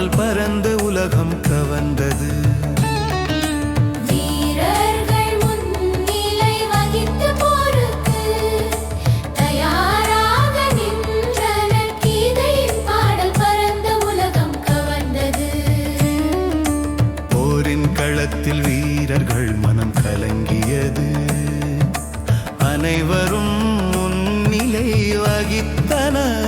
பாடல் பறந்து உலகம் கவர்ந்தது. வீரர்கள் முன்னிலை வகித்து போருக்கு தயாராக நின்றனர். கீதையின் பாடல் பறந்து உலகம் கவர்ந்தது. போரின் களத்தில் வீரர்கள் மனம் கலங்கியது. அனைவரும் முன்னிலை வகித்தனர்.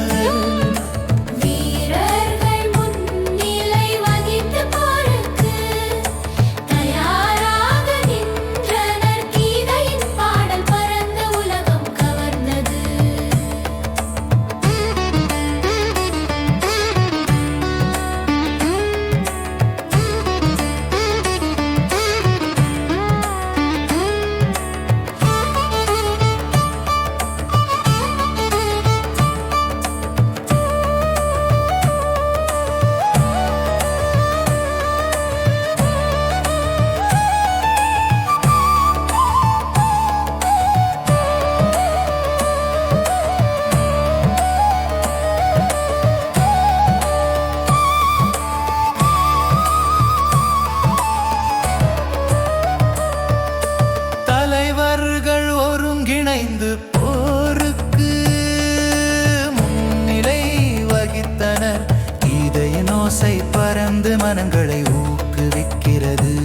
ஒருங்கிணைந்து போருக்கு முன்னிலை வகித்தனர். கீதையின் ஓசை பறந்து மனங்களை ஊக்குவிக்கிறது.